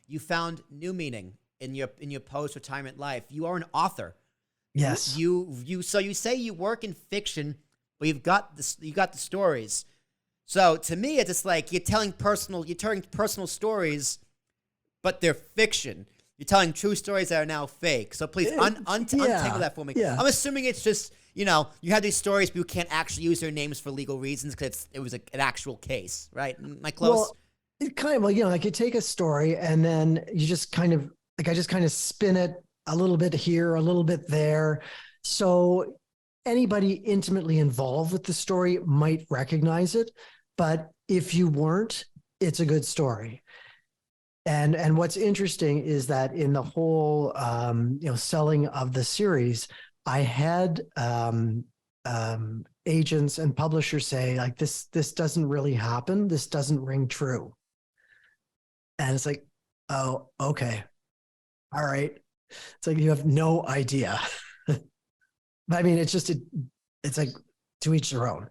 you found new meaning in your post-retirement life. You are an author. Yes. So you say you work in fiction, but you got the stories. So to me, it's just like you're telling personal stories, but they're fiction. You're telling true stories that are now fake. So please untangle that for me. Yeah. I'm assuming it's just, you have these stories, but you can't actually use their names for legal reasons because it was an actual case, right? Am I close? Well, it kind of like you take a story and then you just kind of I just kind of spin it a little bit here, a little bit there. So anybody intimately involved with the story might recognize it. But if you weren't, it's a good story. And what's interesting is that in the whole selling of the series, I had agents and publishers say like this doesn't really happen. This doesn't ring true. And it's like, oh, okay, all right. It's like you have no idea. But I mean, it's like to each their own.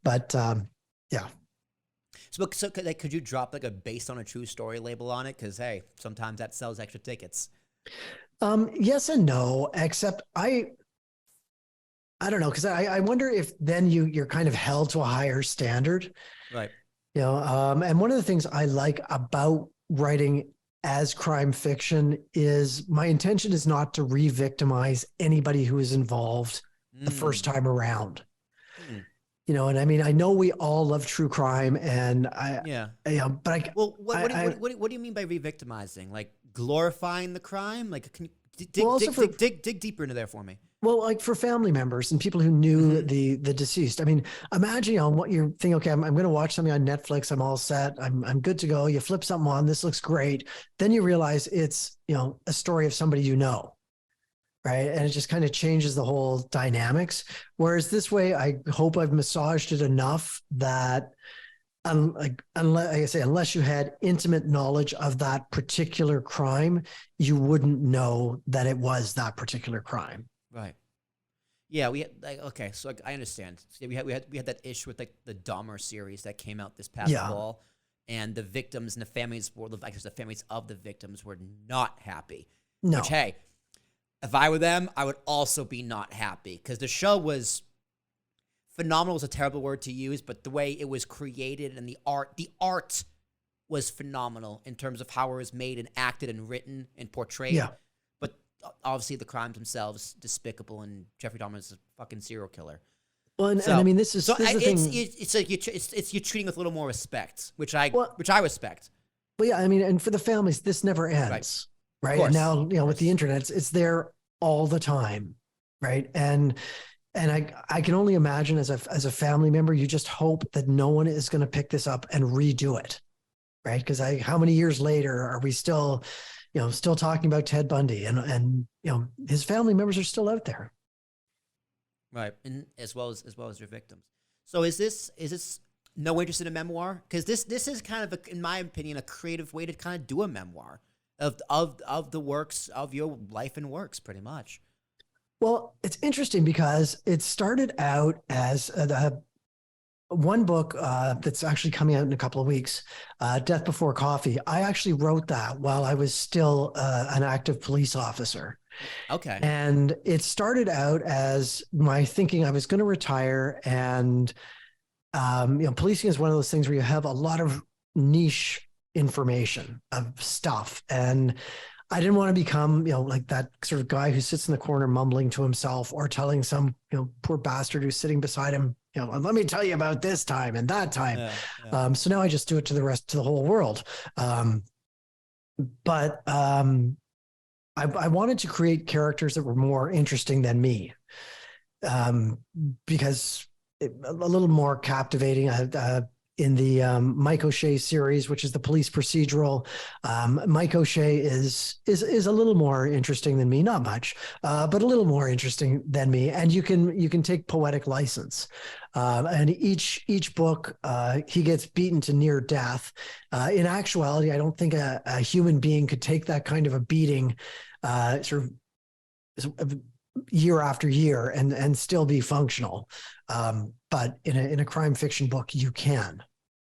But yeah. So could you drop like a based on a true story label on it? Because hey, sometimes that sells extra tickets. Yes and no, except I don't know, because I wonder if then you're kind of held to a higher standard. Right. And one of the things I like about writing as crime fiction is my intention is not to re-victimize anybody who is involved the first time around. And I mean, I know we all love true crime, and what do you mean by re-victimizing? Like glorifying the crime? Like, can you dig deeper into there for me? Well, like for family members and people who knew the deceased. I mean, imagine what you're thinking. Okay, I'm going to watch something on Netflix. I'm all set. I'm good to go. You flip something on. This looks great. Then you realize it's a story of somebody you know. Right. And it just kind of changes the whole dynamics. Whereas this way, I hope I've massaged it enough that unless you had intimate knowledge of that particular crime, you wouldn't know that it was that particular crime. Right. Yeah. So I understand. So we had that issue with like the Dahmer series that came out this past fall, and the victims and the families the families of the victims were not happy. No. Which, hey, if I were them, I would also be not happy because the show was phenomenal. Is a terrible word to use, but the way it was created and the art was phenomenal in terms of how it was made and acted and written and portrayed. Yeah. But obviously the crimes themselves despicable, and Jeffrey Dahmer is a fucking serial killer. Well, and I mean, this is the thing. It's like you're treating with a little more respect, which I respect. Well, yeah, I mean, and for the families, this never ends. Right. And now, with the internet, it's there all the time. Right. And I can only imagine as a family member, you just hope that no one is going to pick this up and redo it. Right. Because how many years later are we still talking about Ted Bundy and his family members are still out there. Right. And as well as your victims. So is this no interest in a memoir? Because this is kind of, in my opinion, a creative way to kind of do a memoir of the works of your life and works, pretty much. Well, it's interesting because it started out as one book that's actually coming out in a couple of weeks, Death Before Coffee. I actually wrote that while I was still an active police officer. Okay. And it started out as my thinking I was going to retire, and policing is one of those things where you have a lot of niche information of stuff, and I didn't want to become like that sort of guy who sits in the corner mumbling to himself or telling some poor bastard who's sitting beside him let me tell you about this time and that time. So now I just do it to the whole world. But I wanted to create characters that were more interesting than me, because a little more captivating. In the Mike O'Shea series, which is the police procedural, Mike O'Shea is a little more interesting than me, not much, but a little more interesting than me. And you can take poetic license. And each book, he gets beaten to near death. In actuality, I don't think a human being could take that kind of a beating, sort of year after year and still be functional. But in a crime fiction book, you can.